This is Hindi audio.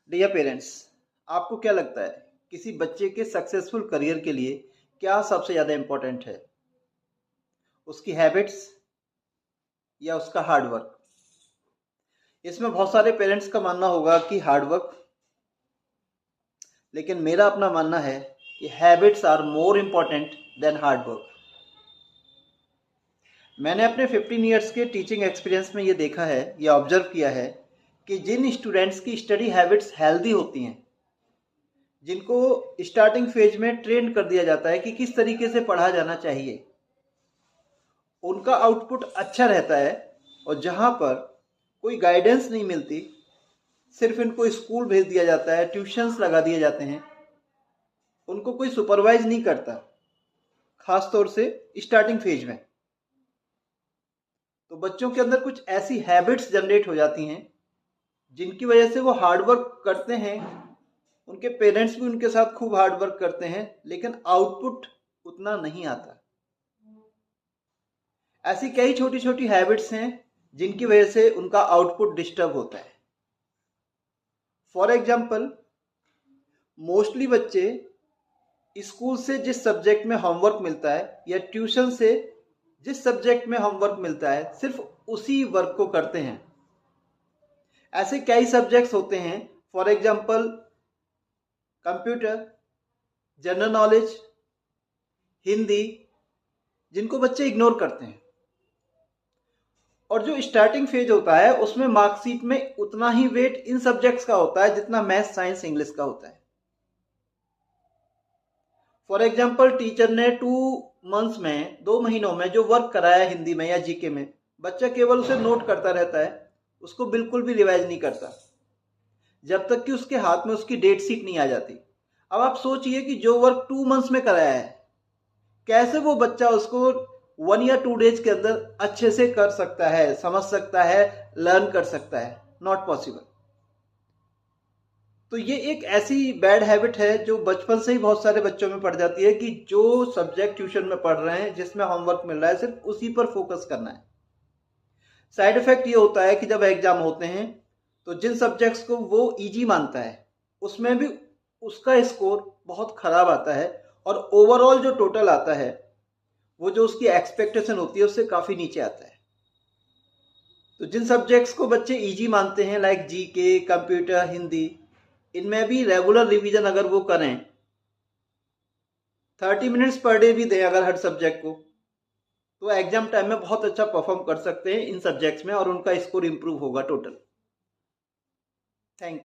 डियर पेरेंट्स, आपको क्या लगता है किसी बच्चे के सक्सेसफुल करियर के लिए क्या सबसे ज़्यादा इम्पोर्टेंट है? उसकी हैबिट्स या उसका हार्ड वर्क? इसमें बहुत सारे पेरेंट्स का मानना होगा कि हार्ड वर्क, लेकिन मेरा अपना मानना है कि habits are more important than hard work. मैंने अपने 15 ईयर्स के टीचिंग एक्सपीरियंस में ये देखा है, ये ऑब्जर्व किया है कि जिन स्टूडेंट्स की स्टडी हैबिट्स हेल्दी होती हैं, जिनको स्टार्टिंग फेज में ट्रेन कर दिया जाता है कि किस तरीके से पढ़ा जाना चाहिए, उनका आउटपुट अच्छा रहता है। और जहाँ पर कोई गाइडेंस नहीं मिलती, सिर्फ इनको स्कूल भेज दिया जाता है, ट्यूशन्स लगा दिए जाते हैं, उनको कोई सुपरवाइज नहीं करता, खास तौर से स्टार्टिंग फेज में, तो बच्चों के अंदर कुछ ऐसी हैबिट्स जनरेट हो जाती हैं जिनकी वजह से वो हार्ड वर्क करते हैं। उनके पेरेंट्स भी उनके साथ खूब हार्ड वर्क करते हैं, लेकिन आउटपुट उतना नहीं आता। ऐसी कई छोटी छोटी हैबिट्स हैं जिनकी वजह से उनका आउटपुट डिस्टर्ब होता है। फॉर एग्जाम्पल, मोस्टली बच्चे स्कूल से जिस सब्जेक्ट में होमवर्क मिलता है या ट्यूशन से जिस सब्जेक्ट में होमवर्क मिलता है, सिर्फ उसी वर्क को करते हैं। ऐसे कई सब्जेक्ट्स होते हैं, for example computer, general knowledge, Hindi, जिनको बच्चे इग्नोर करते हैं। और जो स्टार्टिंग फेज होता है उसमें मार्कशीट में उतना ही वेट इन सब्जेक्ट्स का होता है जितना मैथ, साइंस, इंग्लिश का होता है। फॉर एग्जाम्पल, टीचर ने 2 मंथ्स में, 2 महीनों में जो वर्क कराया हिंदी में या जीके में, बच्चा केवल उसे नोट करता रहता है, उसको बिल्कुल भी रिवाइज नहीं करता जब तक कि उसके हाथ में उसकी डेट शीट नहीं आ जाती। अब आप सोचिए कि जो वर्क 2 मंथ्स में कराया है, कैसे वो बच्चा उसको 1 या 2 डेज के अंदर अच्छे से कर सकता है, समझ सकता है, लर्न कर सकता है? Not possible. तो ये एक ऐसी बैड हैबिट है जो बचपन से ही बहुत सारे बच्चों में पड़ जाती है कि जो सब्जेक्ट ट्यूशन में पढ़ रहे हैं, जिसमें होमवर्क मिल रहा है, सिर्फ उसी पर फोकस करना है। साइड इफेक्ट ये होता है कि जब एग्जाम होते हैं तो जिन सब्जेक्ट्स को वो इजी मानता है उसमें भी उसका स्कोर बहुत खराब आता है, और ओवरऑल जो टोटल आता है वो जो उसकी एक्सपेक्टेशन होती है उससे काफ़ी नीचे आता है। तो जिन सब्जेक्ट्स को बच्चे इजी मानते हैं, लाइक जीके, कंप्यूटर, हिंदी, इनमें भी रेगुलर रिवीजन अगर वो करें, 30 मिनट्स पर डे भी दें अगर हर सब्जेक्ट को, तो एग्जाम टाइम में बहुत अच्छा परफॉर्म कर सकते हैं इन सब्जेक्ट्स में, और उनका स्कोर इंप्रूव होगा टोटल। थैंक